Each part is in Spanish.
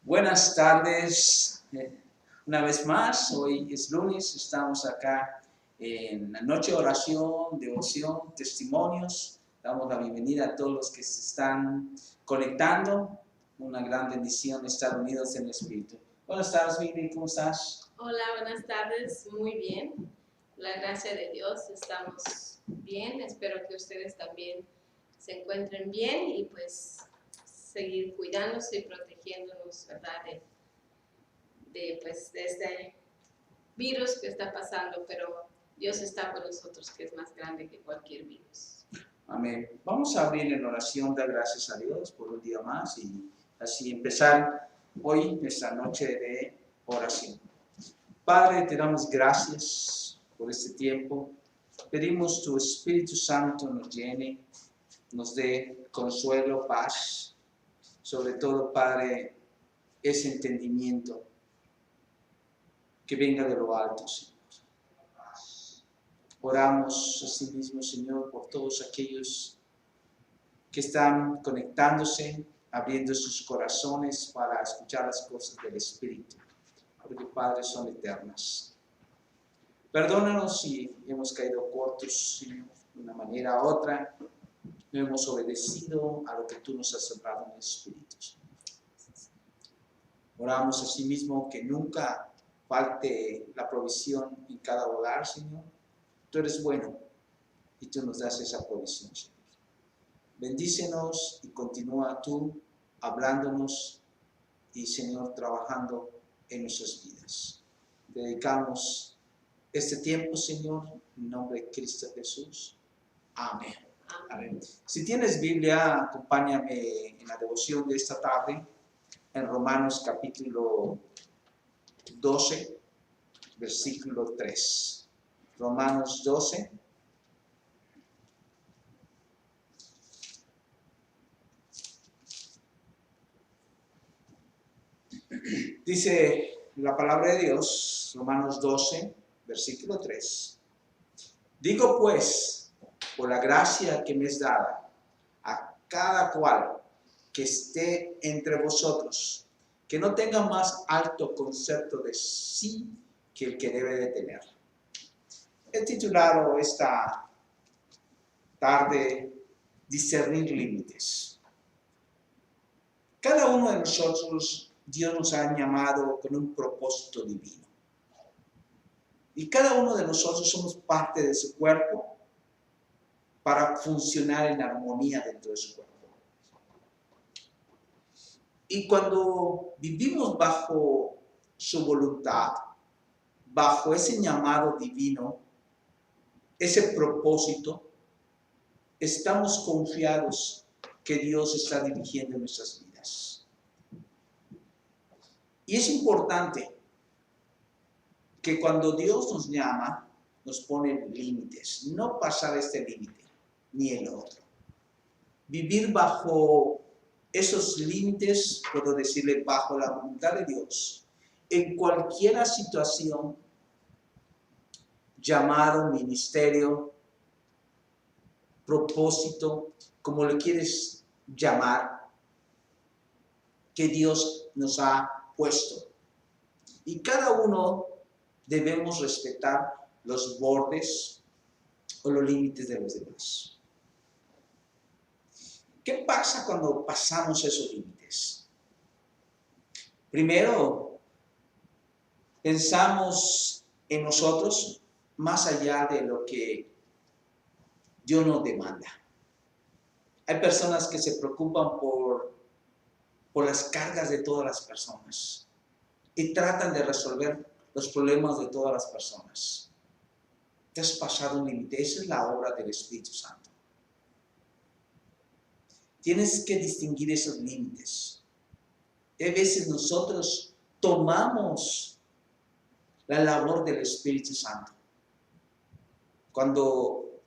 Buenas tardes, una vez más, hoy es lunes, estamos acá en la noche de oración, devoción, testimonios. Damos la bienvenida a todos los que se están conectando. Una gran bendición estar unidos en el Espíritu. Buenas tardes, Miri, ¿cómo estás? Hola, buenas tardes, muy bien. La gracia de Dios, estamos bien. Espero que ustedes también se encuentren bien y pues seguir cuidándose y protegiéndonos, ¿verdad? De este virus que está pasando, pero Dios está con nosotros, que es más grande que cualquier virus. Amén. Vamos a abrir en oración, dar gracias a Dios por un día más y así empezar hoy nuestra noche de oración. Padre, te damos gracias por este tiempo. Pedimos tu Espíritu Santo nos llene, nos dé consuelo, paz. Sobre todo, Padre, ese entendimiento que venga de lo alto, Señor. Oramos asimismo, Señor, por todos aquellos que están conectándose, abriendo sus corazones para escuchar las cosas del Espíritu, porque, Padre, son eternas. Perdónanos si hemos caído cortos, Señor, de una manera u otra, no hemos obedecido a lo que tú nos has hablado en el Espíritu. Oramos asimismo que nunca falte la provisión en cada hogar, Señor. Tú eres bueno y tú nos das esa provisión, Señor. Bendícenos y continúa tú hablándonos y, Señor, trabajando en nuestras vidas. Te dedicamos este tiempo, Señor, en nombre de Cristo Jesús. Amén. Amén. Si tienes Biblia, acompáñame en la devoción de esta tarde en Romanos capítulo 12, versículo 3. Romanos 12. Dice la palabra de Dios, Romanos 12, versículo 3. Digo pues, por la gracia que me es dada, a cada cual que esté entre vosotros, que no tenga más alto concepto de sí que el que debe de tener. He titulado esta tarde Discernir límites. Cada uno de nosotros, Dios nos ha llamado con un propósito divino. Y cada uno de nosotros somos parte de su cuerpo para funcionar en armonía dentro de su cuerpo. Y cuando vivimos bajo su voluntad, bajo ese llamado divino, ese propósito, estamos confiados que Dios está dirigiendo nuestras vidas. Y es importante que cuando Dios nos llama, nos pone límites, no pasar este límite, ni el otro. Vivir bajo esos límites, puedo decirle, bajo la voluntad de Dios, en cualquier situación, llamado, ministerio, propósito, como lo quieres llamar, que Dios nos ha puesto. Y cada uno debemos respetar los bordes o los límites de los demás. ¿Qué pasa cuando pasamos esos límites? Primero, pensamos en nosotros más allá de lo que Dios nos demanda. Hay personas que se preocupan por las cargas de todas las personas y tratan de resolver los problemas de todas las personas. Te has pasado un límite. Esa es la obra del Espíritu Santo. Tienes que distinguir esos límites. A veces nosotros tomamos la labor del Espíritu Santo. Cuando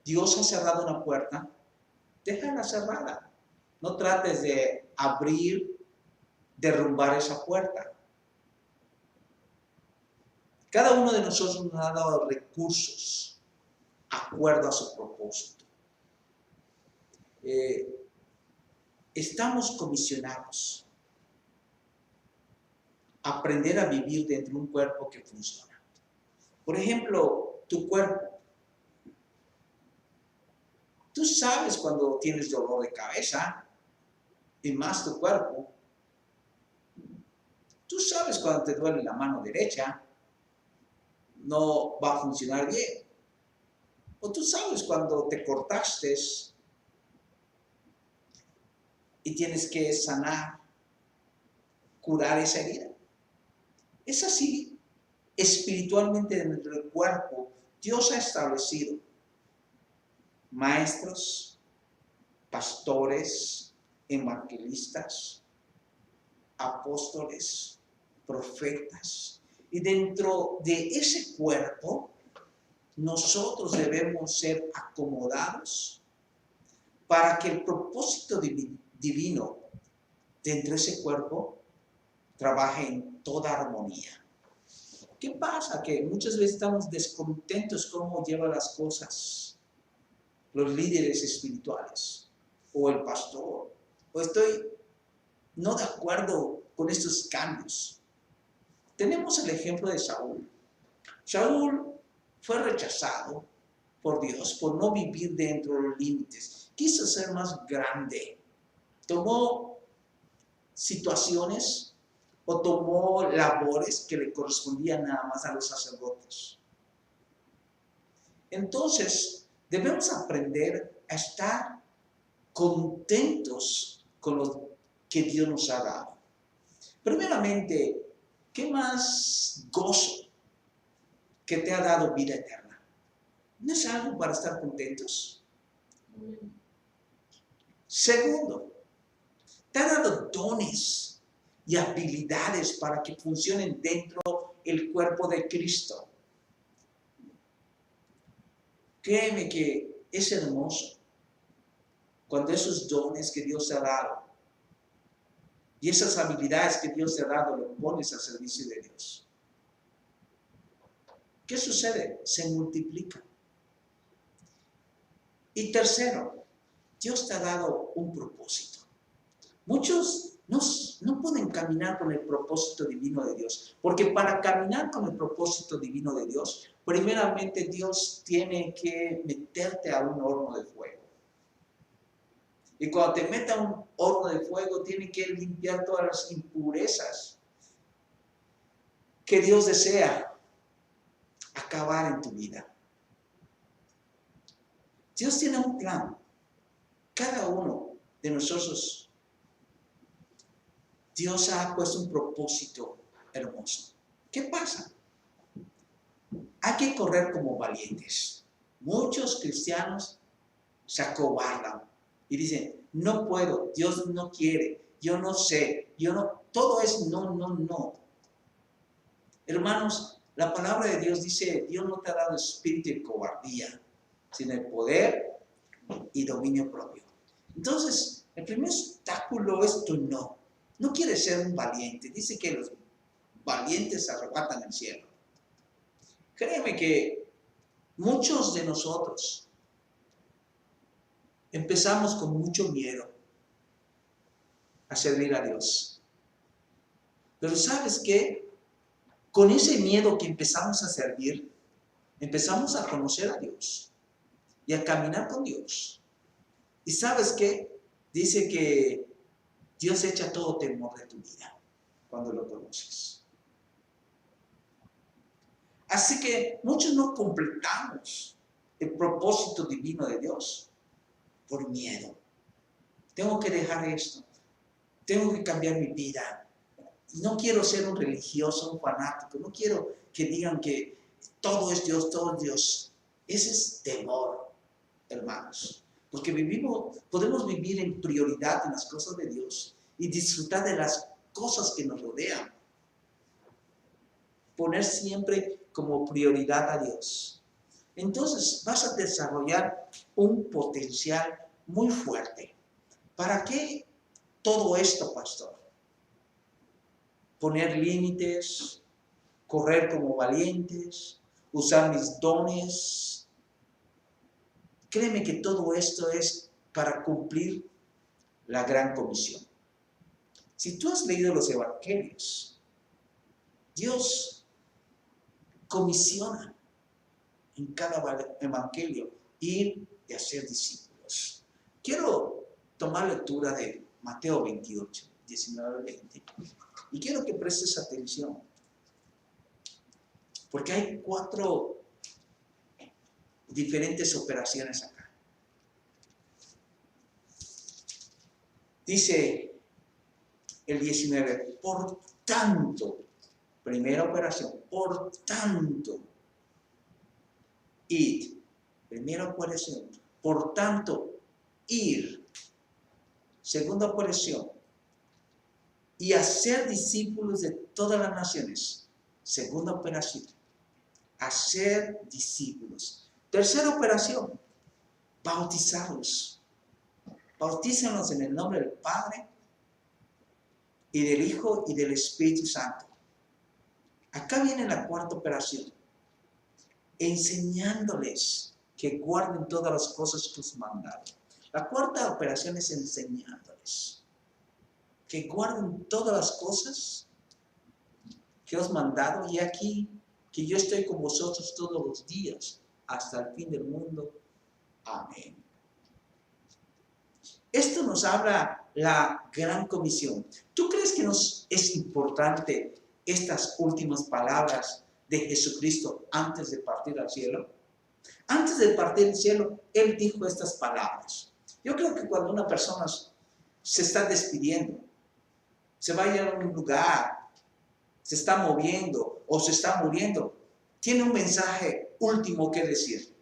Dios ha cerrado una puerta, déjala cerrada. No trates de abrir, derrumbar esa puerta. Cada uno de nosotros nos ha dado recursos de acuerdo a su propósito. Estamos comisionados. aprender a vivir dentro de un cuerpo que funciona. Por ejemplo, tu cuerpo. Tú sabes cuando tienes dolor de cabeza, y más tu cuerpo. Tú sabes cuando te duele la mano derecha, no va a funcionar bien. O tú sabes cuando te cortaste y tienes que sanar, curar esa herida. Es así, espiritualmente dentro del cuerpo, Dios ha establecido maestros, pastores, evangelistas, apóstoles, profetas. Y dentro de ese cuerpo, nosotros debemos ser acomodados para que el propósito divino dentro de ese cuerpo trabaje en toda armonía. ¿Qué pasa? Que muchas veces estamos descontentos cómo lleva las cosas los líderes espirituales o el pastor. O estoy no de acuerdo con estos cambios. Tenemos el ejemplo de Saúl. Saúl fue rechazado por Dios por no vivir dentro de los límites. Quiso ser más grande. Tomó situaciones o tomó labores que le correspondían nada más a los sacerdotes. Entonces, debemos aprender a estar contentos con lo que Dios nos ha dado. Primeramente, ¿qué más gozo que te ha dado vida eterna? ¿No es algo para estar contentos? Segundo, te ha dado dones y habilidades para que funcionen dentro del cuerpo de Cristo. Créeme que es hermoso cuando esos dones que Dios te ha dado y esas habilidades que Dios te ha dado lo pones al servicio de Dios. ¿Qué sucede? Se multiplica. Y tercero, Dios te ha dado un propósito. Muchos no pueden caminar con el propósito divino de Dios, porque para caminar con el propósito divino de Dios, primeramente Dios tiene que meterte a un horno de fuego. Y cuando te meta a un horno de fuego, tiene que limpiar todas las impurezas que Dios desea acabar en tu vida. Dios tiene un plan. Cada uno de nosotros, Dios ha puesto un propósito hermoso. ¿Qué pasa? Hay que correr como valientes. Muchos cristianos se acobardan y dicen, no puedo, Dios no quiere, yo no sé, yo no, todo es no. Hermanos, la palabra de Dios dice, Dios no te ha dado espíritu de cobardía, sino de poder y dominio propio. Entonces, el primer obstáculo es tu no. No quieres ser un valiente. Dice que los valientes arrebatan el cielo. Créeme que muchos de nosotros empezamos con mucho miedo a servir a Dios. Pero ¿sabes qué? Con ese miedo que empezamos a servir, empezamos a conocer a Dios y a caminar con Dios. ¿Y sabes qué? Dice que Dios echa todo temor de tu vida cuando lo conoces. Así que muchos no completamos el propósito divino de Dios por miedo. Tengo que dejar esto. Tengo que cambiar mi vida. No quiero ser un religioso, un fanático. No quiero que digan que todo es Dios, todo es Dios. Ese es temor, hermanos. Porque podemos vivir en prioridad en las cosas de Dios y disfrutar de las cosas que nos rodean. Poner siempre como prioridad a Dios. Entonces vas a desarrollar un potencial muy fuerte. ¿Para qué todo esto, pastor? Poner límites, correr como valientes, usar mis dones. Créeme que todo esto es para cumplir la gran comisión. Si tú has leído los evangelios, Dios comisiona en cada evangelio ir y hacer discípulos. Quiero tomar lectura de Mateo 28, 19, 20. Y quiero que prestes atención, porque hay 4 diferentes operaciones acá. Dice el 19, por tanto, primera operación, por tanto, id. Primera operación, por tanto, ir. Segunda operación, y hacer discípulos de todas las naciones. Segunda operación, hacer discípulos. Tercera operación, bautizarlos. Bautízanos en el nombre del Padre y del Hijo y del Espíritu Santo. Acá viene la cuarta operación, enseñándoles que guarden todas las cosas que os mandaron. La cuarta operación es enseñándoles que guarden todas las cosas que os mandado, y aquí que yo estoy con vosotros todos los días hasta el fin del mundo. Amén. Esto nos habla la gran comisión. ¿Tú crees que nos es importante estas últimas palabras de Jesucristo antes de partir al cielo? Antes de partir al cielo, Él dijo estas palabras. Yo creo que cuando una persona se está despidiendo, se va a ir a un lugar, se está moviendo o se está muriendo, tiene un mensaje último que decir.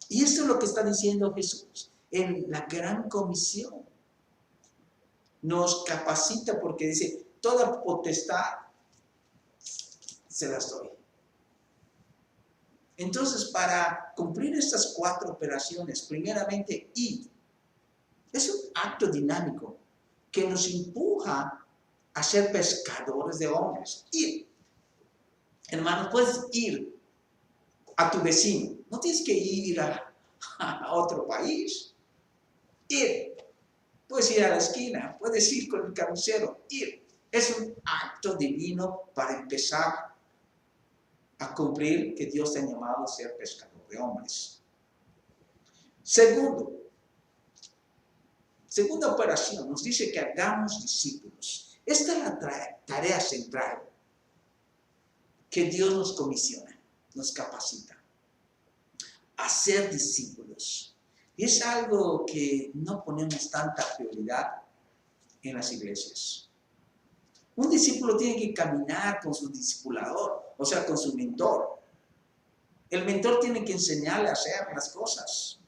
Y esto es lo que está diciendo Jesús en la gran comisión. Nos capacita porque dice, toda potestad se las doy. Entonces, para cumplir estas 4 operaciones, primeramente, ir. Es un acto dinámico que nos empuja a ser pescadores de hombres. Ir. Hermano, puedes ir a tu vecino. No tienes que ir a otro país. Ir. Puedes ir a la esquina. Puedes ir con el carnicero. Ir. Es un acto divino para empezar a cumplir que Dios te ha llamado a ser pescador de hombres. Segunda operación, nos dice que hagamos discípulos. Esta es la tarea central que Dios nos comisiona, nos capacita. Hacer discípulos. Y es algo que no ponemos tanta prioridad en las iglesias. Un discípulo tiene que caminar con su discipulador, o sea, con su mentor. El mentor tiene que enseñarle a hacer las cosas,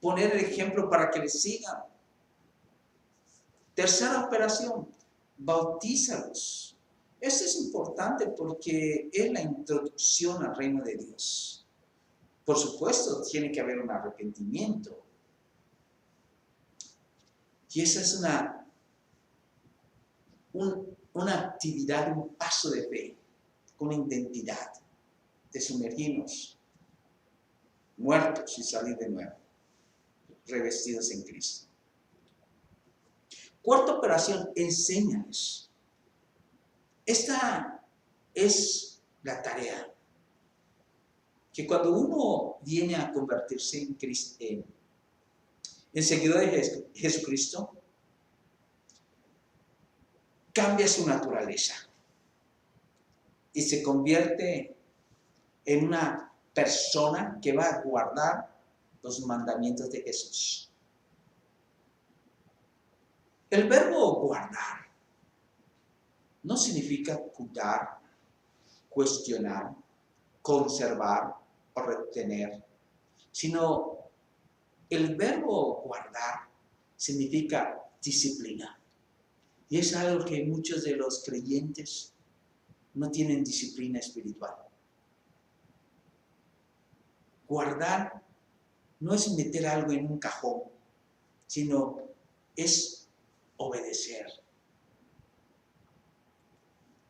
poner el ejemplo para que le sigan. Tercera operación, bautízalos. Esto es importante porque es la introducción al reino de Dios. Por supuesto, tiene que haber un arrepentimiento. Y esa es una actividad, un paso de fe, con identidad, de sumergirnos, muertos y salir de nuevo, revestidos en Cristo. Cuarta operación, enséñales. Esta es la tarea, que cuando uno viene a convertirse en Cristo, en seguidor de Jesucristo, cambia su naturaleza y se convierte en una persona que va a guardar los mandamientos de Jesús. El verbo guardar no significa cuidar, cuestionar, conservar o retener, sino el verbo guardar significa disciplina. Y es algo que muchos de los creyentes no tienen disciplina espiritual. Guardar no es meter algo en un cajón, sino es obedecer.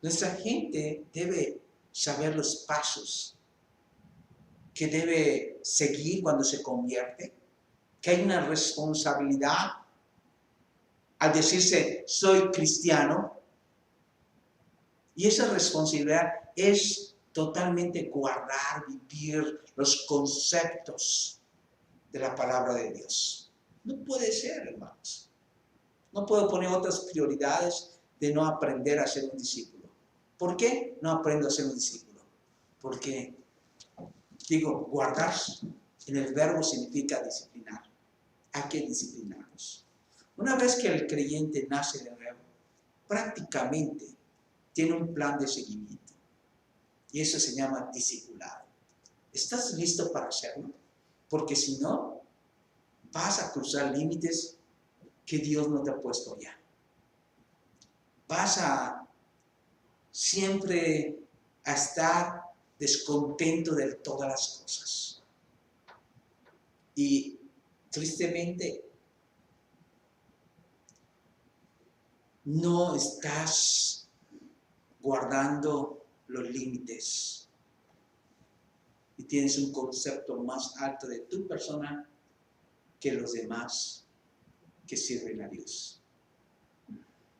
Nuestra gente debe saber los pasos que debe seguir cuando se convierte, que hay una responsabilidad al decirse soy cristiano, Y esa responsabilidad es totalmente guardar, vivir los conceptos de la palabra de Dios. No puede ser, hermanos. No puedo poner otras prioridades de no aprender a ser un discípulo. ¿Por qué no aprendo a ser un discípulo? Porque, digo, guardar en el verbo significa disciplinar. Hay que disciplinarnos. Una vez que el creyente nace de nuevo, prácticamente tiene un plan de seguimiento. Y eso se llama discipulado. ¿Estás listo para hacerlo? Porque si no, vas a cruzar límites que Dios no te ha puesto ya. Vas a siempre a estar descontento de todas las cosas. Y tristemente, no estás guardando los límites y tienes un concepto más alto de tu persona que los demás que sirven a Dios.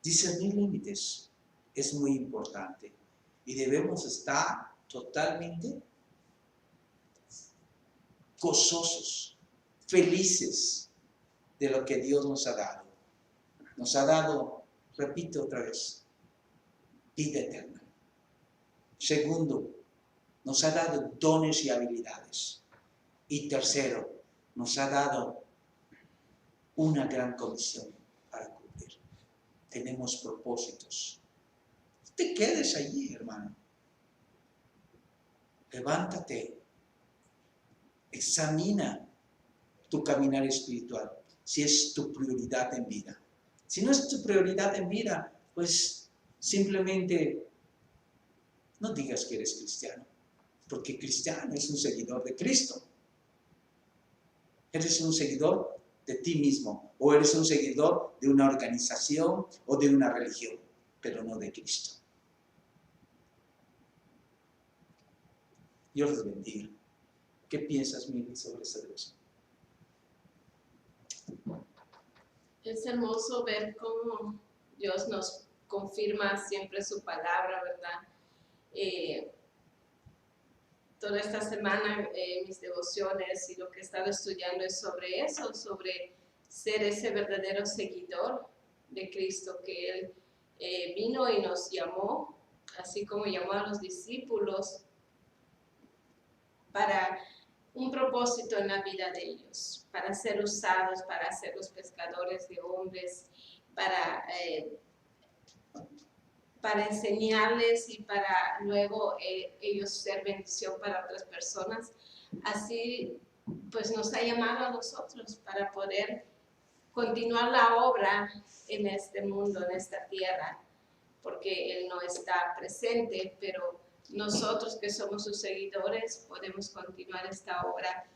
Discernir límites es muy importante y debemos estar totalmente gozosos, felices de lo que Dios nos ha dado. Nos ha dado, repito otra vez, vida eterna. Segundo, nos ha dado dones y habilidades. Y tercero, nos ha dado una gran comisión para cumplir. Tenemos propósitos. No te quedes allí, hermano. Levántate. Examina tu caminar espiritual, si es tu prioridad en vida. Si no es tu prioridad en vida, pues simplemente no digas que eres cristiano, porque cristiano es un seguidor de Cristo. Eres un seguidor de ti mismo, o eres un seguidor de una organización o de una religión, pero no de Cristo. Dios les bendiga. ¿Qué piensas, Mili, sobre esta devoción? Es hermoso ver cómo Dios nos confirma siempre su palabra, ¿verdad? Toda esta semana mis devociones y lo que he estado estudiando es sobre eso, sobre ser ese verdadero seguidor de Cristo, que Él vino y nos llamó, así como llamó a los discípulos, para un propósito en la vida de ellos, para ser usados, para ser los pescadores de hombres, para enseñarles y para luego ellos ser bendición para otras personas. Así pues nos ha llamado a nosotros para poder continuar la obra en este mundo, en esta tierra, porque Él no está presente, pero nosotros que somos sus seguidores podemos continuar esta obra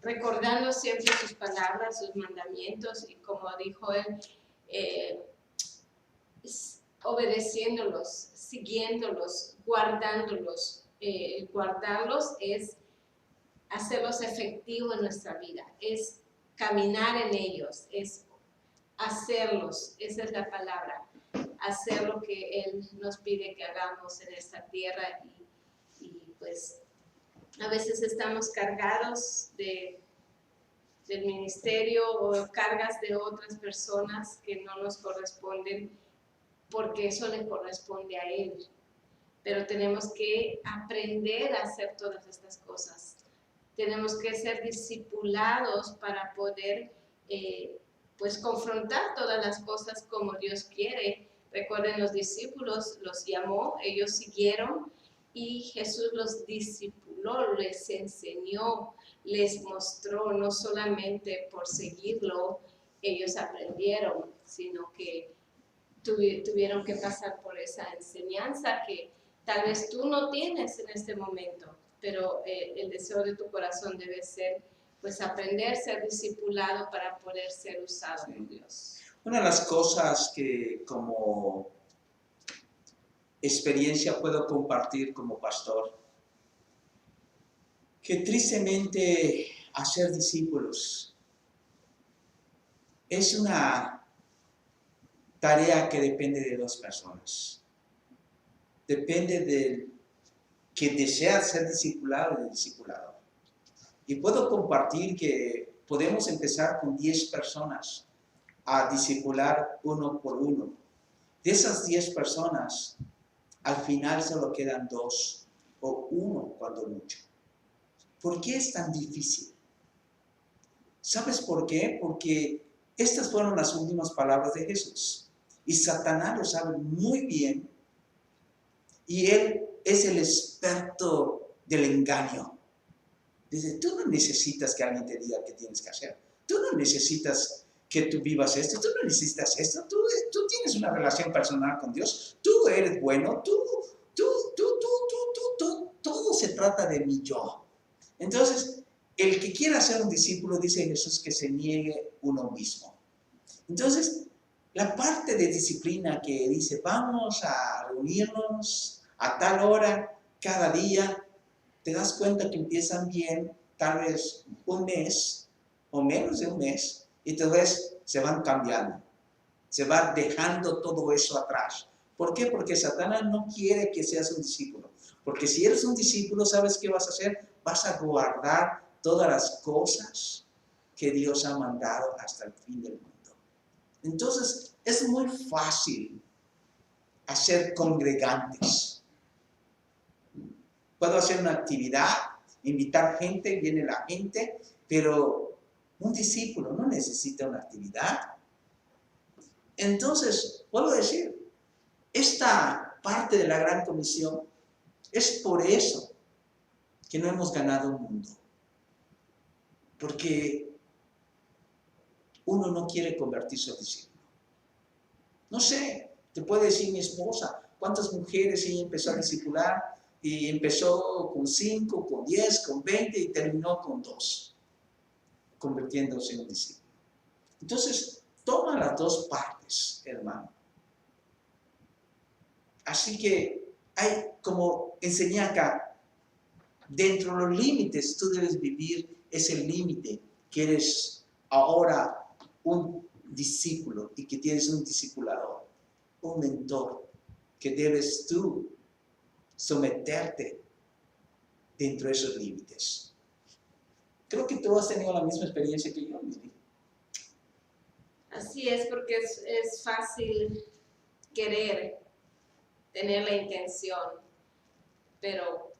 recordando siempre sus palabras, sus mandamientos y como dijo Él, obedeciéndolos, siguiéndolos, guardándolos. Guardarlos es hacerlos efectivos en nuestra vida, es caminar en ellos, es hacerlos, esa es la palabra, hacer lo que Él nos pide que hagamos en esta tierra y pues a veces estamos cargados del ministerio o cargas de otras personas que no nos corresponden porque eso le corresponde a Él. Pero tenemos que aprender a hacer todas estas cosas. Tenemos que ser discipulados para poder pues confrontar todas las cosas como Dios quiere. Recuerden, los discípulos los llamó, ellos siguieron y Jesús los discipuló, les enseñó, les mostró, no solamente por seguirlo ellos aprendieron, sino que tuvieron que pasar por esa enseñanza que tal vez tú no tienes en este momento, pero el deseo de tu corazón debe ser pues aprender, ser discipulado para poder ser usado por Dios. Una de las cosas que como experiencia puedo compartir como pastor, que tristemente hacer discípulos es una tarea que depende de dos personas. depende del que desea ser discipulado y del discipulador. Y puedo compartir que podemos empezar con 10 personas a discipular uno por uno. De esas 10 personas, al final solo quedan 2 o 1 cuando mucho. ¿Por qué es tan difícil? ¿Sabes por qué? Porque estas fueron las últimas palabras de Jesús. Y Satanás lo sabe muy bien. Y él es el experto del engaño. Dice, tú no necesitas que alguien te diga qué tienes que hacer. Tú no necesitas que tú vivas esto. Tú no necesitas esto. Tú tienes una relación personal con Dios. Tú eres bueno. Todo se trata de mi yo. Entonces, el que quiera ser un discípulo, dice Jesús, que se niegue uno mismo. Entonces, la parte de disciplina que dice, vamos a reunirnos a tal hora, cada día, te das cuenta que empiezan bien, tal vez un mes o menos de un mes, y entonces se van cambiando. Se va dejando todo eso atrás. ¿Por qué? Porque Satanás no quiere que seas un discípulo. Porque si eres un discípulo, ¿sabes qué vas a hacer? Vas a guardar todas las cosas que Dios ha mandado hasta el fin del mundo. Entonces, es muy fácil hacer congregantes. Puedo hacer una actividad, invitar gente, viene la gente, pero un discípulo no necesita una actividad. Entonces, puedo decir, esta parte de la Gran Comisión es por eso que no hemos ganado un mundo. Porque uno no quiere convertirse en discípulo. No sé, te puede decir mi esposa, cuántas mujeres ella empezó a discipular y empezó con 5, con 10, con 20 y terminó con 2, convirtiéndose en un discípulo. Entonces, toma las dos partes, hermano. Así que hay, como enseñé acá, dentro de los límites tú debes vivir ese límite que eres ahora un discípulo y que tienes un discipulador, un mentor, que debes tú someterte dentro de esos límites. Creo que tú has tenido la misma experiencia que yo, Miri. Así es, porque es fácil querer tener la intención, pero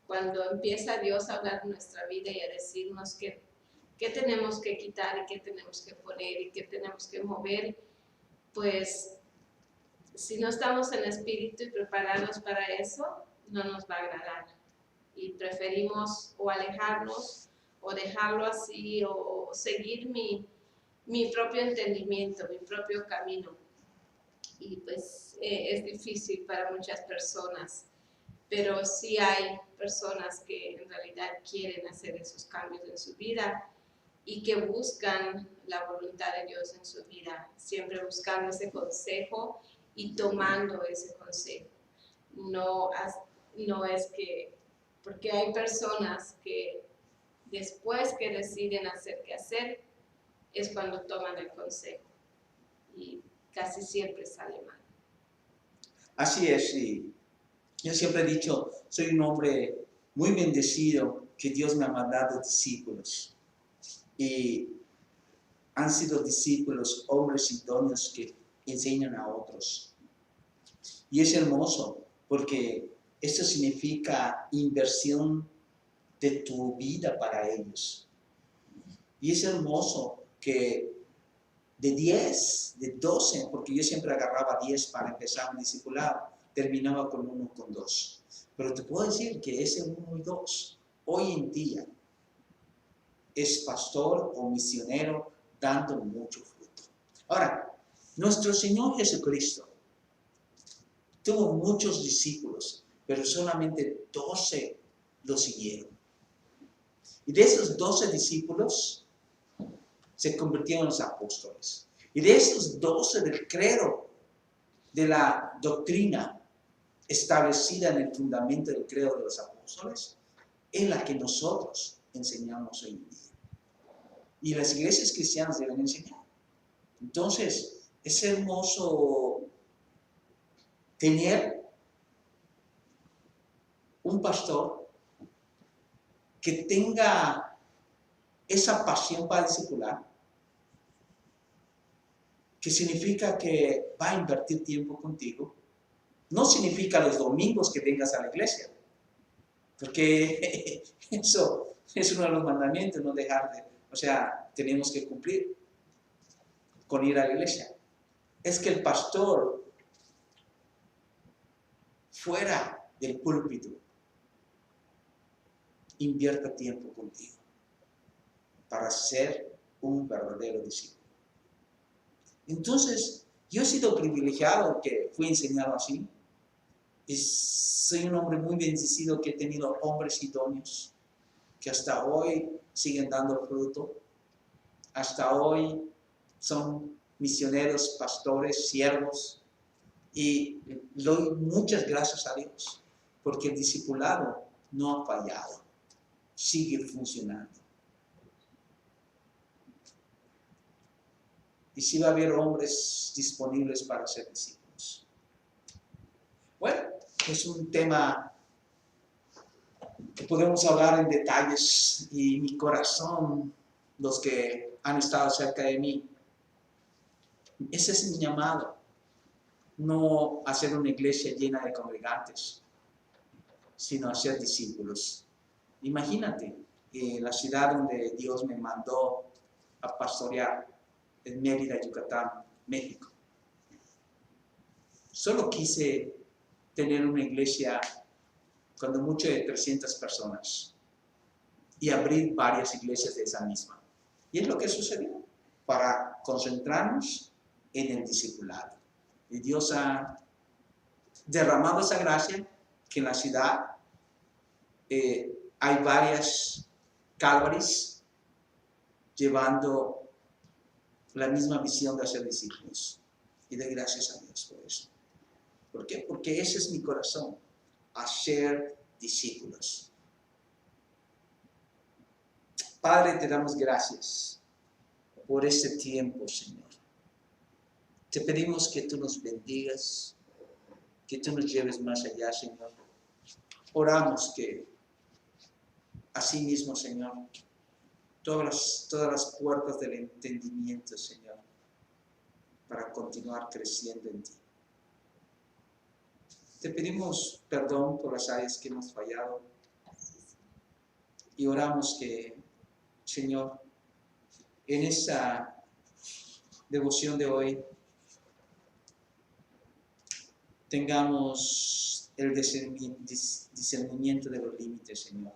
cuando empieza Dios a hablar en nuestra vida y a decirnos qué tenemos que quitar y qué tenemos que poner y qué tenemos que mover, pues si no estamos en espíritu y preparados para eso, no nos va a agradar. Y preferimos o alejarnos o dejarlo así o seguir mi propio entendimiento, mi propio camino. Y pues es difícil para muchas personas, pero sí hay personas que en realidad quieren hacer esos cambios en su vida y que buscan la voluntad de Dios en su vida, siempre buscando ese consejo y tomando ese consejo. No es que, porque hay personas que después que deciden hacer qué hacer, es cuando toman el consejo y casi siempre sale mal. Así es, y yo siempre he dicho, soy un hombre muy bendecido que Dios me ha mandado discípulos. Y han sido discípulos, hombres idóneos que enseñan a otros. Y es hermoso porque esto significa inversión de tu vida para ellos. Y es hermoso que de 10, de 12, porque yo siempre agarraba 10 para empezar un discipulado, terminaba con 1, con 2. Pero te puedo decir que ese 1 y 2, hoy en día, es pastor o misionero dando mucho fruto. Ahora, nuestro Señor Jesucristo tuvo muchos discípulos, pero solamente 12 lo siguieron. Y de esos 12 discípulos se convirtieron en los apóstoles. Y de esos 12 del credo, de la doctrina establecida en el fundamento del credo de los apóstoles, es la que nosotros enseñamos hoy en día. Y las iglesias cristianas deben enseñar. Entonces, es hermoso tener un pastor que tenga esa pasión para discipular, que significa que va a invertir tiempo contigo. No significa los domingos que vengas a la iglesia, porque eso es uno de los mandamientos, no dejar de, o sea, tenemos que cumplir con ir a la iglesia. Es que el pastor fuera del púlpito invierta tiempo contigo para ser un verdadero discípulo. Entonces, yo he sido privilegiado que fui enseñado así. Soy un hombre muy bendecido que he tenido hombres idóneos que hasta hoy siguen dando fruto. Hasta hoy son misioneros, pastores, siervos. Y doy muchas gracias a Dios porque el discipulado no ha fallado. Sigue funcionando. Y sí va a haber hombres disponibles para ser discípulos. Bueno, es un tema que podemos hablar en detalles y mi corazón, los que han estado cerca de mí, ese es mi llamado, no hacer una iglesia llena de congregantes, sino hacer discípulos. Imagínate, la ciudad donde Dios me mandó a pastorear, en Mérida, Yucatán, México. Solo quise tener una iglesia cuando mucho de 300 personas y abrir varias iglesias de esa misma. Y es lo que sucedió para concentrarnos en el discipulado. Y Dios ha derramado esa gracia que en la ciudad hay varias Calvaries llevando la misma visión de hacer discípulos. Y doy gracias a Dios por eso. ¿Por qué? Porque ese es mi corazón, hacer discípulos. Padre, te damos gracias por este tiempo, Señor. Te pedimos que tú nos bendigas, que tú nos lleves más allá, Señor. Oramos que así mismo, Señor, todas las puertas del entendimiento, Señor, para continuar creciendo en ti. Te pedimos perdón por las áreas que hemos fallado y oramos que, Señor, en esta devoción de hoy tengamos el discernimiento de los límites, Señor,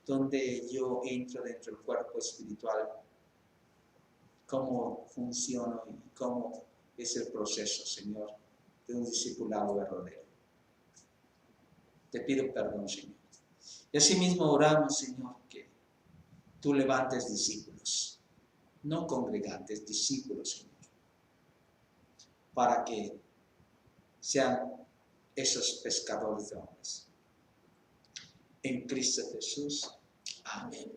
donde yo entro dentro del cuerpo espiritual, cómo funciono y cómo es el proceso, Señor, de un discipulado verdadero. Te pido perdón, Señor. Y asimismo oramos, Señor, que tú levantes discípulos, no congregantes, discípulos, Señor, para que sean esos pescadores de hombres. En Cristo Jesús. Amén.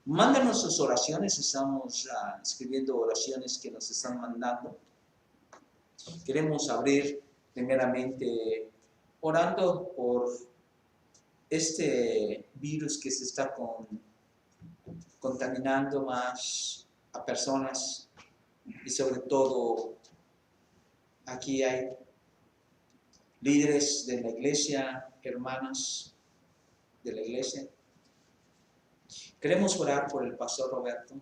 Mándanos sus oraciones, estamos escribiendo oraciones que nos están mandando. Queremos abrir primeramente orando por este virus que se está contaminando más a personas y sobre todo aquí hay líderes de la iglesia, hermanos de la iglesia. Queremos orar por el pastor Roberto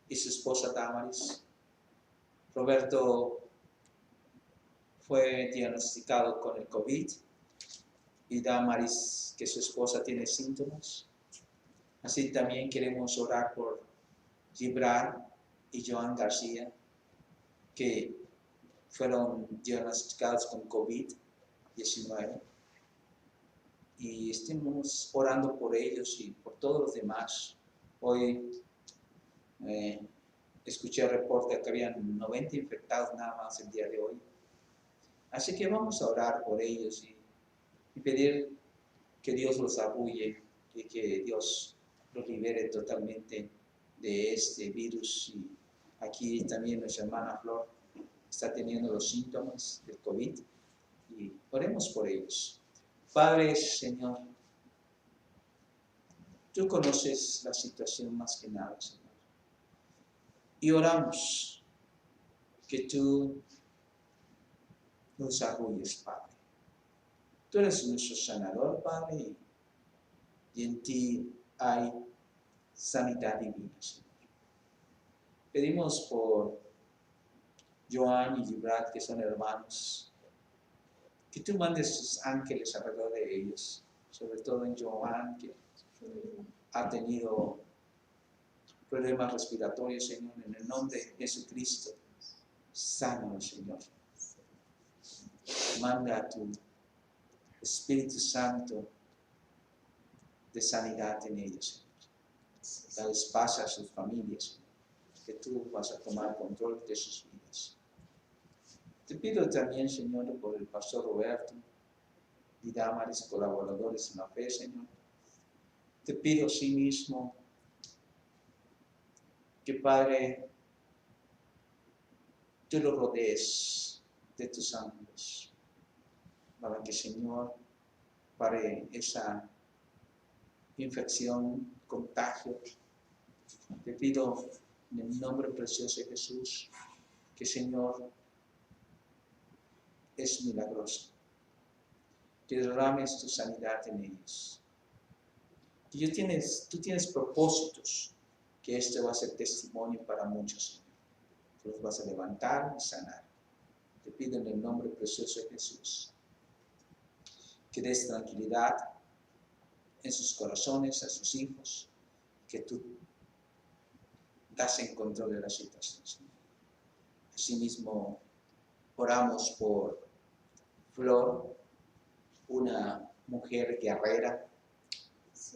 y su esposa Damaris. Roberto fue diagnosticado con el COVID y Damaris, que su esposa tiene síntomas. Así también queremos orar por Gibran y Joan García, que fueron diagnosticados con COVID-19. Y estemos orando por ellos y por todos los demás. Hoy escuché el reporte que habían 90 infectados nada más el día de hoy. Así que vamos a orar por ellos y pedir que Dios los arrulle y que Dios los libere totalmente de este virus. Y aquí también nuestra hermana Flor está teniendo los síntomas del COVID y oremos por ellos. Padre, Señor, tú conoces la situación más que nada, Señor. Y oramos que tú nos arrulles, Padre. Tú eres nuestro sanador, Padre, y en ti hay sanidad divina, Señor. Pedimos por Joan y Gibrat, que son hermanos, que tú mandes tus ángeles alrededor de ellos, sobre todo en Joan, que ha tenido problemas respiratorios, Señor, en el nombre de Jesucristo. Sánalo, Señor. Manda a tu Espíritu Santo de sanidad en ellos, Señor. Dales paz a sus familias, Señor, que tú vas a tomar control de sus vidas. Te pido también, Señor, por el pastor Roberto y Damaris, colaboradores en la fe, Señor. Te pido sí mismo que, Padre, tú lo rodees de tus ángeles, para que, Señor, pare esa infección, contagio. Te pido en el nombre precioso de Jesús que, Señor, es milagroso, que derrames tu sanidad en ellos. Que tú tienes propósitos, que este va a ser testimonio para muchos, Señor. Tú los vas a levantar y sanar. Te pido en el nombre precioso de Jesús que des tranquilidad en sus corazones, a sus hijos, que tú das en control de la situación, Señor. Asimismo, oramos por Flor, una mujer guerrera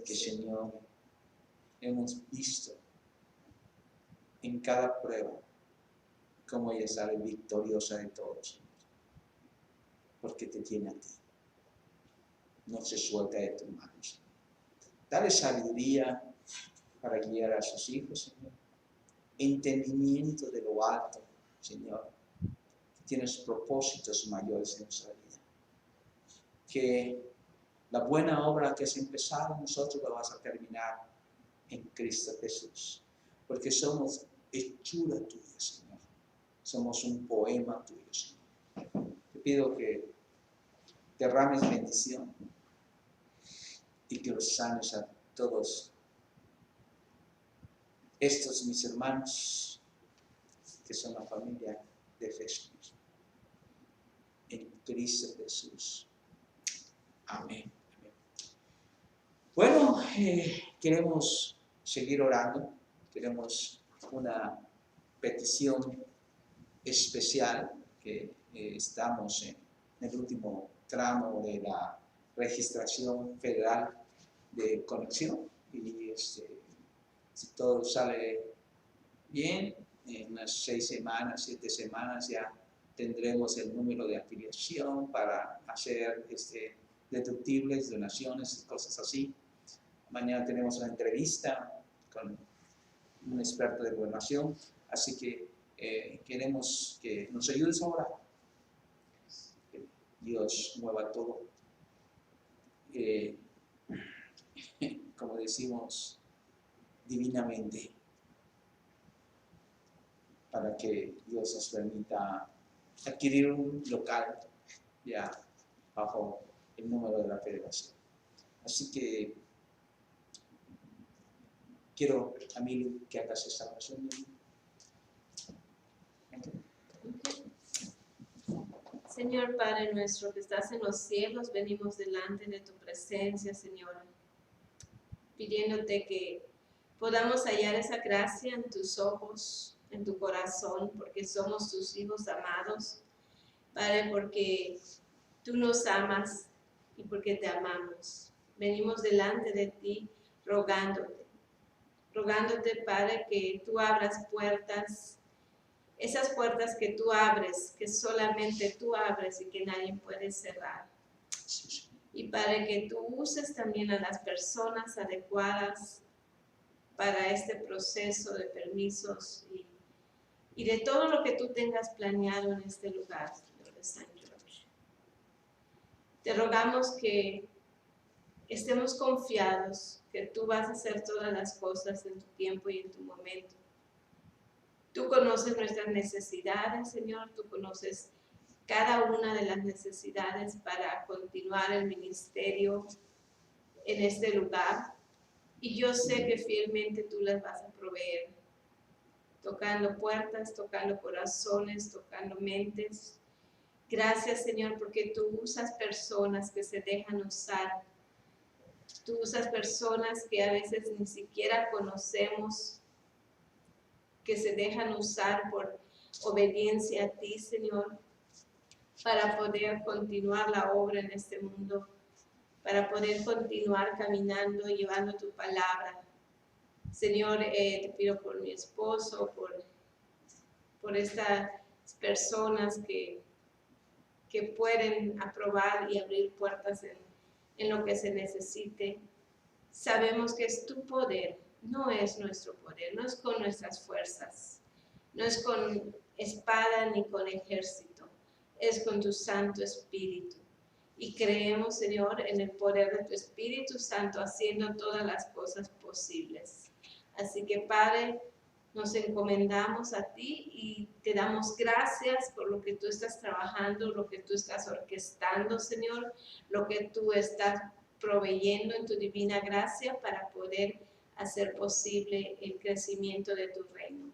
que, Señor, hemos visto en cada prueba cómo ella sale victoriosa de todo, Señor, porque te tiene a ti. No se suelta de tus manos. Dale sabiduría para guiar a sus hijos, Señor. Entendimiento de lo alto, Señor. Tienes propósitos mayores en nuestra vida. Que la buena obra que has empezado, nosotros la vas a terminar en Cristo Jesús. Porque somos hechura tuya, Señor. Somos un poema tuyo, Señor. Te pido que derrames bendición y que los sanes a todos estos mis hermanos, que son la familia de Jesús. En Cristo Jesús. Amén. Amén. Bueno, queremos seguir orando. Queremos una petición especial, que estamos en el último tramo de la registración federal de conexión. Y si todo sale bien, en unas 6 semanas, 7 semanas ya tendremos el número de afiliación para hacer deductibles, donaciones, cosas así. Mañana tenemos una entrevista con un experto de gobernación, así que queremos que nos ayudes a orar. Que Dios mueva todo. Como decimos, divinamente, para que Dios nos permita adquirir un local ya bajo el número de la federación. Así que quiero, Camilo, que hagas esta oración. Señor Padre nuestro que estás en los cielos, venimos delante de tu presencia, Señor, pidiéndote que podamos hallar esa gracia en tus ojos, en tu corazón, porque somos tus hijos amados, Padre, porque tú nos amas y porque te amamos. Venimos delante de ti rogándote, Padre, que tú abras puertas, esas puertas que tú abres, que solamente tú abres y que nadie puede cerrar. Y Padre, que tú uses también a las personas adecuadas para este proceso de permisos y de todo lo que tú tengas planeado en este lugar, Señor de San George. Te rogamos que estemos confiados que tú vas a hacer todas las cosas en tu tiempo y en tu momento. Tú conoces nuestras necesidades, Señor, tú conoces cada una de las necesidades para continuar el ministerio en este lugar. Y yo sé que fielmente tú las vas a proveer, tocando puertas, tocando corazones, tocando mentes. Gracias, Señor, porque tú usas personas que se dejan usar. Tú usas personas que a veces ni siquiera conocemos, que se dejan usar por obediencia a ti, Señor, para poder continuar la obra en este mundo, para poder continuar caminando, llevando tu palabra. Señor, te pido por mi esposo, por estas personas que pueden aprobar y abrir puertas en lo que se necesite. Sabemos que es tu poder, no es nuestro poder, no es con nuestras fuerzas, no es con espada ni con ejército, es con tu Santo Espíritu. Y creemos, Señor, en el poder de tu Espíritu Santo haciendo todas las cosas posibles. Así que, Padre, nos encomendamos a ti y te damos gracias por lo que tú estás trabajando, lo que tú estás orquestando, Señor, lo que tú estás proveyendo en tu divina gracia para poder hacer posible el crecimiento de tu reino.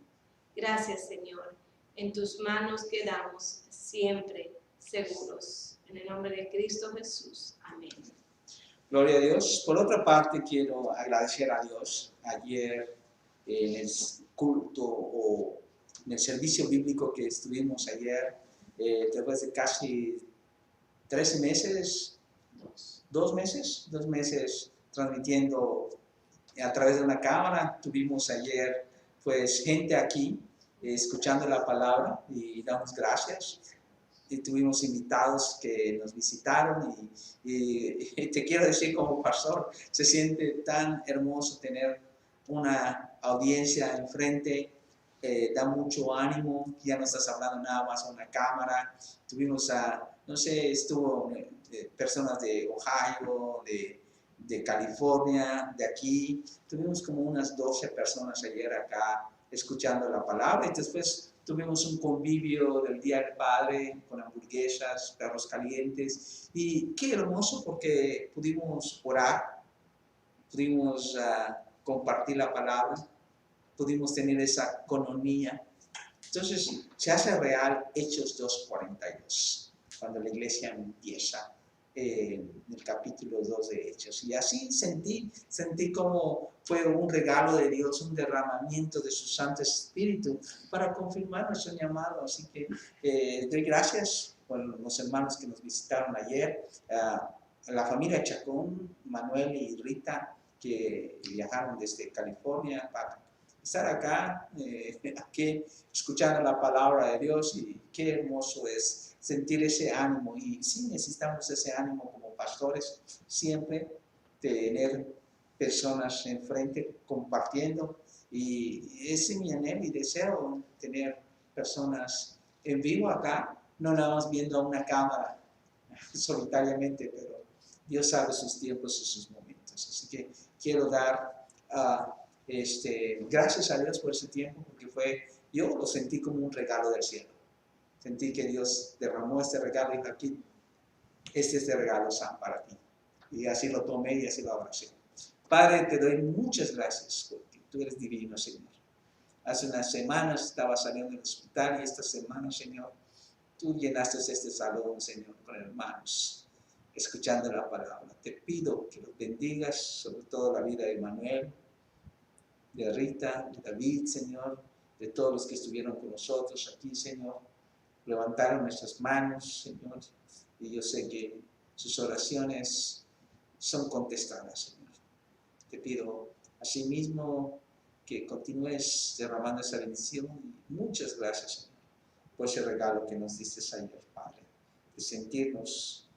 Gracias, Señor. En tus manos quedamos siempre seguros. En el nombre de Cristo Jesús. Amén. Gloria a Dios. Por otra parte, quiero agradecer a Dios. Ayer en el culto o en el servicio bíblico que estuvimos ayer, después de casi 13 meses, 2 meses transmitiendo a través de una cámara. Tuvimos ayer pues gente aquí escuchando la palabra y damos gracias. Y tuvimos invitados que nos visitaron y te quiero decir como pastor, se siente tan hermoso tener una audiencia enfrente, da mucho ánimo, ya no estás hablando nada más a una cámara. Tuvimos no sé, estuvo personas de Ohio, de California, de aquí. Tuvimos como unas 12 personas ayer acá escuchando la palabra y después tuvimos un convivio del Día del Padre con hamburguesas, perros calientes y qué hermoso porque pudimos orar, pudimos compartir la palabra, pudimos tener esa coinonía. Entonces se hace real Hechos 2:42, cuando la iglesia empieza en el capítulo 2 de Hechos. Y así sentí como fue un regalo de Dios, un derramamiento de su Santo Espíritu para confirmar nuestro llamado. Así que doy gracias por los hermanos que nos visitaron ayer, a la familia Chacón, Manuel y Rita, que viajaron desde California para estar acá, aquí escuchando la palabra de Dios, y qué hermoso es sentir ese ánimo. Y sí necesitamos ese ánimo como pastores, siempre tener personas enfrente compartiendo, y ese es mi anhelo y deseo, tener personas en vivo acá, no nada más viendo a una cámara solitariamente, pero Dios sabe sus tiempos y sus momentos. Así que quiero dar gracias a Dios por ese tiempo, porque yo lo sentí como un regalo del cielo. Sentí que Dios derramó este regalo y dijo: aquí, este es el regalo, Sam, para ti. Y así lo tomé y así lo abracé. Padre, te doy muchas gracias porque tú eres divino, Señor. Hace unas semanas estaba saliendo del hospital y esta semana, Señor, tú llenaste este salón, Señor, con hermanos, escuchando la palabra. Te pido que los bendigas, sobre todo la vida de Manuel, de Rita, de David, Señor, de todos los que estuvieron con nosotros aquí, Señor. Levantaron nuestras manos, Señor, y yo sé que sus oraciones son contestadas, Señor. Te pido asimismo que continúes derramando esa bendición. Muchas gracias, Señor, por ese regalo que nos diste ayer, Padre, de sentirnos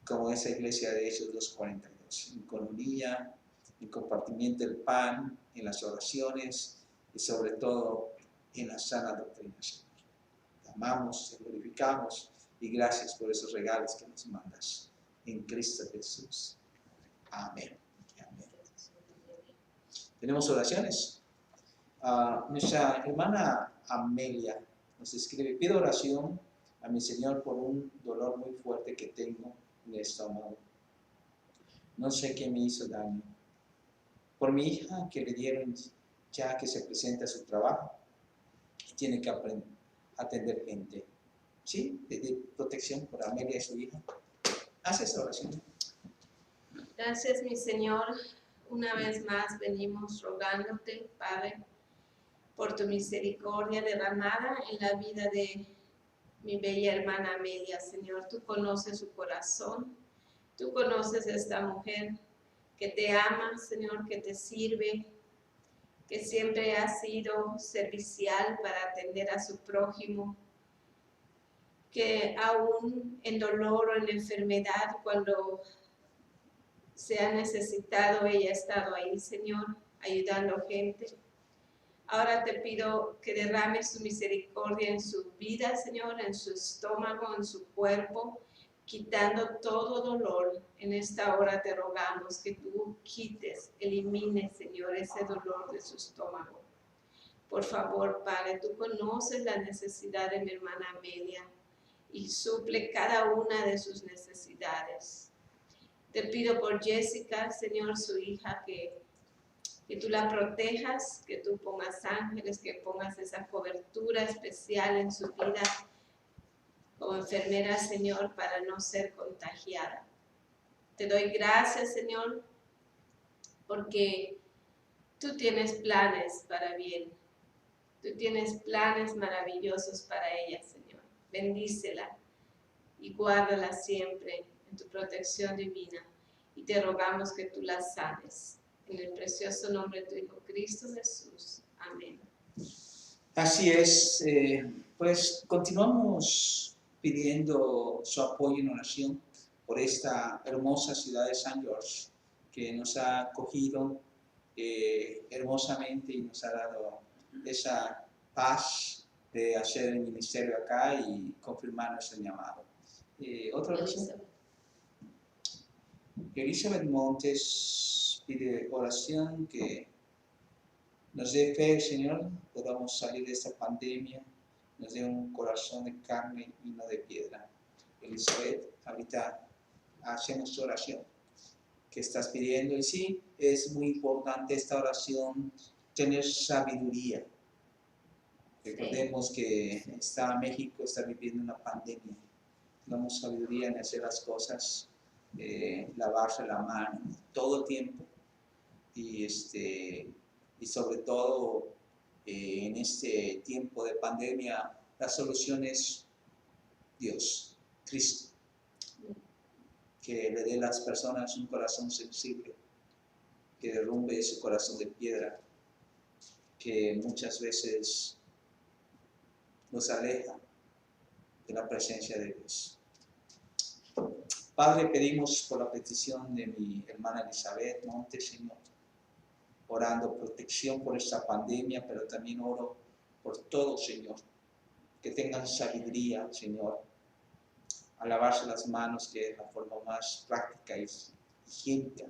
como esa iglesia de Hechos 2:42, en coinonía, en compartimiento del pan, en las oraciones y sobre todo en la sana doctrina, Señor. Te amamos, te glorificamos y gracias por esos regalos que nos mandas. en Cristo Jesús. Amén. Amén. ¿Tenemos oraciones? Nuestra hermana Amelia nos escribe: pido oración a mi Señor por un dolor muy fuerte que tengo en el estómago. No sé qué me hizo daño. Por mi hija que le dieron ya que se presenta a su trabajo y tiene que atender gente. ¿Sí? De protección por Amelia y su hija. Haz esa oración. Gracias, mi Señor. Una vez más venimos rogándote, Padre, por tu misericordia derramada en la vida de mi bella hermana Amelia, Señor. Tú conoces su corazón, tú conoces a esta mujer que te ama, Señor, que te sirve, que siempre ha sido servicial para atender a su prójimo, que aún en dolor o en enfermedad, cuando se ha necesitado, ella ha estado ahí, Señor, ayudando gente. Ahora te pido que derrames tu misericordia en su vida, Señor, en su estómago, en su cuerpo, quitando todo dolor. En esta hora te rogamos que tú quites, elimines, Señor, ese dolor de su estómago. Por favor, Padre, tú conoces la necesidad de mi hermana Amelia y suple cada una de sus necesidades. Te pido por Jessica, Señor, su hija, que tú la protejas, que tú pongas ángeles, que pongas esa cobertura especial en su vida como enfermera, Señor, para no ser contagiada. Te doy gracias, Señor, porque tú tienes planes para bien. Tú tienes planes maravillosos para ella, Señor. Bendícela y guárdala siempre en tu protección divina. Y te rogamos que tú la sanes. En el precioso nombre de tu Hijo Cristo Jesús. Amén. Así es, pues continuamos pidiendo su apoyo en oración por esta hermosa ciudad de San George, que nos ha acogido hermosamente y nos ha dado esa paz de hacer el ministerio acá y confirmar nuestro llamado. ¿Otra oración? Elizabeth Montes pide oración que nos dé fe, Señor, podamos salir de esta pandemia, nos dé un corazón de carne y no de piedra. Elizabeth, ahorita hacemos tu oración que estás pidiendo, y sí, es muy importante esta oración, tener sabiduría. Recordemos que México está viviendo una pandemia, damos sabiduría en hacer las cosas, lavarse la mano todo el tiempo, y sobre todo en este tiempo de pandemia, la solución es Dios, Cristo, que le dé a las personas un corazón sensible, que derrumbe ese corazón de piedra que muchas veces nos aleja de la presencia de Dios. Padre, pedimos por la petición de mi hermana Elizabeth Montes, Señor, orando protección por esta pandemia, pero también oro por todos, Señor, que tengan sabiduría, Señor, a lavarse las manos, que es la forma más práctica y higiénica,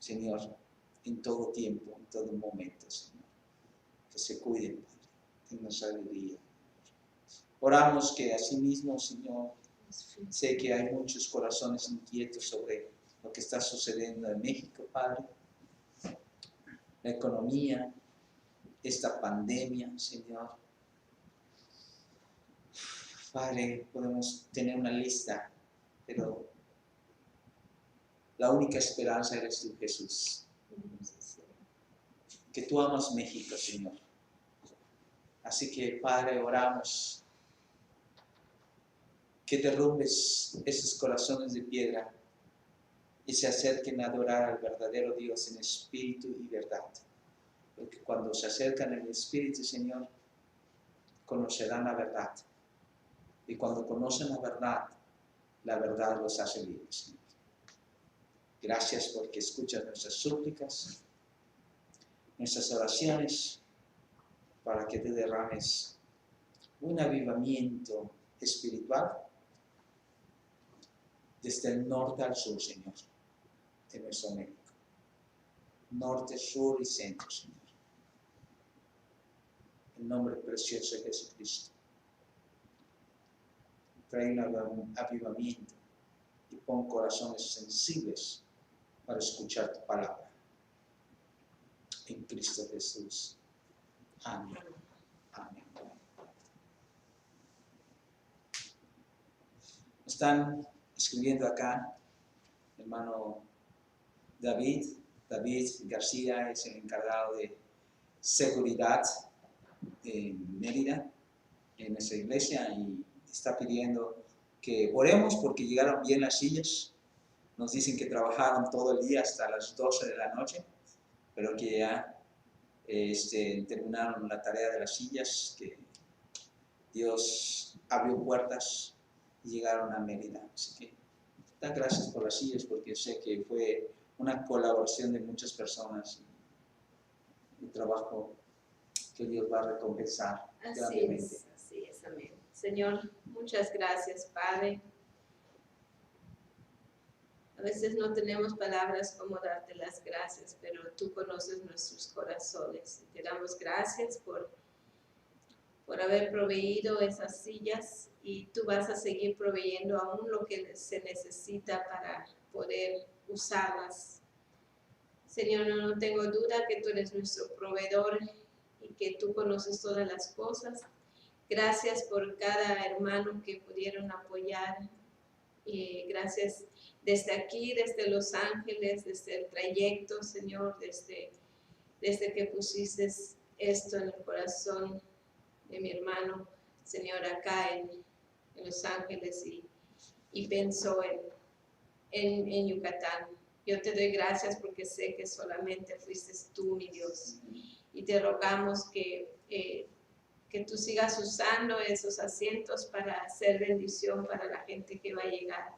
Señor, en todo tiempo, en todo momento, Señor. Que se cuiden, Padre, tengan sabiduría. Oramos que asimismo, Señor, sé que hay muchos corazones inquietos sobre lo que está sucediendo en México, Padre. La economía, esta pandemia, Señor. Padre, podemos tener una lista, pero la única esperanza eres tú, Jesús. Que tú amas México, Señor. Así que, Padre, oramos que derrumbes esos corazones de piedra y se acerquen a adorar al verdadero Dios en espíritu y verdad. Porque cuando se acercan en el espíritu, Señor, conocerán la verdad. Y cuando conocen la verdad los hace libres, Señor. Gracias porque escuchas nuestras súplicas, nuestras oraciones, para que te derrames un avivamiento espiritual desde el norte al sur, Señor, de nuestro México. Norte, sur y centro, Señor. En nombre precioso de Jesucristo. Trae un avivamiento y pon corazones sensibles para escuchar tu palabra. En Cristo Jesús. Amén. Amén. Están escribiendo acá, hermano David García es el encargado de seguridad en Mérida, en nuestra iglesia, y está pidiendo que oremos porque llegaron bien las sillas. Nos dicen que trabajaron todo el día hasta las 12 de la noche, pero que ya terminaron la tarea de las sillas, que Dios abrió puertas y llegaron a Mérida. Así que da gracias por las sillas, porque sé que fue una colaboración de muchas personas, un trabajo que Dios va a recompensar grandemente. Así es, amén. Señor, muchas gracias, Padre. A veces no tenemos palabras como darte las gracias, pero tú conoces nuestros corazones. Te damos gracias por haber proveído esas sillas, y tú vas a seguir proveyendo aún lo que se necesita para poder usarlas. Señor, no tengo duda que tú eres nuestro proveedor y que tú conoces todas las cosas. Gracias por cada hermano que pudieron apoyar. Y gracias desde aquí, desde Los Ángeles, desde el trayecto, Señor, desde que pusiste esto en el corazón de mi hermano, Señor, acá en Los Ángeles, y pensó en Yucatán. Yo te doy gracias porque sé que solamente fuiste tú, mi Dios, y te rogamos que tú sigas usando esos asientos para hacer bendición para la gente que va a llegar.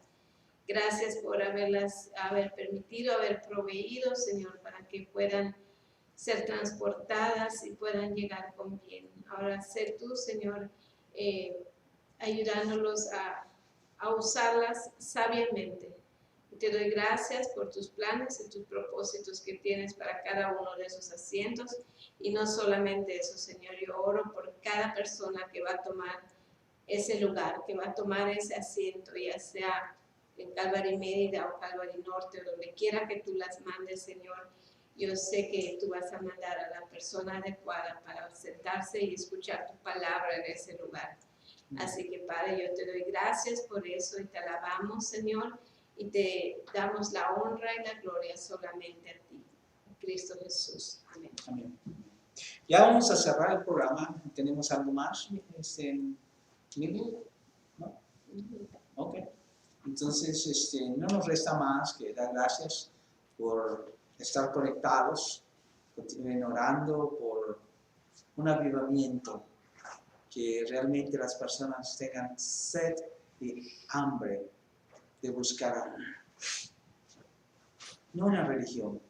Gracias por haber permitido, haber proveído, Señor, para que puedan ser transportadas y puedan llegar con bien. Ahora sé tú, Señor, ayudándolos a usarlas sabiamente. Y te doy gracias por tus planes y tus propósitos que tienes para cada uno de esos asientos. Y no solamente eso, Señor, yo oro por cada persona que va a tomar ese lugar, que va a tomar ese asiento, ya sea en Calvary Mérida o Calvary Norte, o donde quiera que tú las mandes, Señor. Yo sé que tú vas a mandar a la persona adecuada para sentarse y escuchar tu palabra en ese lugar. Así que, Padre, yo te doy gracias por eso y te alabamos, Señor, y te damos la honra y la gloria solamente a ti, Cristo Jesús. Amén. Amén. Ya vamos a cerrar el programa. ¿Tenemos algo más? ¿No? Ok. Entonces, no nos resta más que dar gracias por estar conectados. Continúen orando por un avivamiento, que realmente las personas tengan sed y hambre de buscar, no una religión,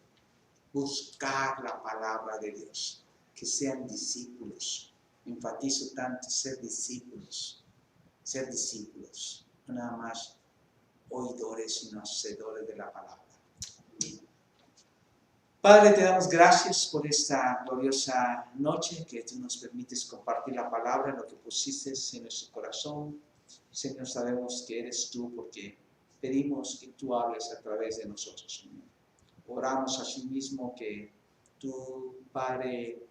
buscar la palabra de Dios, que sean discípulos. Enfatizo tanto ser discípulos, no nada más oidores, sino hacedores de la palabra. Padre, te damos gracias por esta gloriosa noche, que tú nos permites compartir la palabra, lo que pusiste en nuestro corazón. Señor, sabemos que eres tú, porque pedimos que tú hables a través de nosotros, Señor. Oramos asimismo que tú, Padre,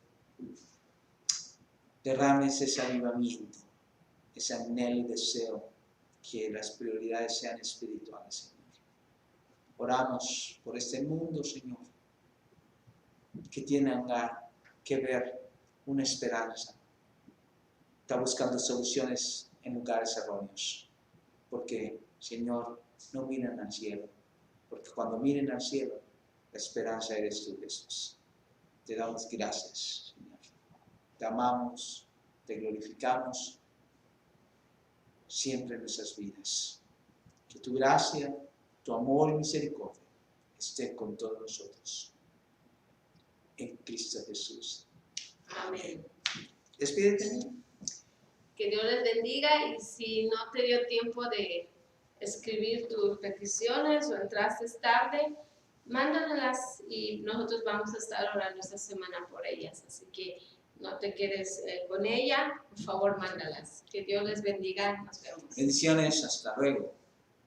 derrames ese avivamiento, ese anhelo y deseo, que las prioridades sean espirituales, Señor. Oramos por este mundo, Señor, que tiene que ver una esperanza. Está buscando soluciones en lugares erróneos, porque, Señor, no miran al cielo, porque cuando miren al cielo, la esperanza eres tú, Jesús. Te damos gracias, Señor. Te amamos, te glorificamos siempre en nuestras vidas. Que tu gracia, tu amor y misericordia esté con todos nosotros. En Cristo Jesús. Amén. Despídete. Que Dios les bendiga, y si no te dio tiempo de escribir tus peticiones o entraste tarde, mándalas y nosotros vamos a estar orando esta semana por ellas. Así que no te quedes con ella, por favor, mándalas. Que Dios les bendiga. Nos vemos. Bendiciones, hasta luego.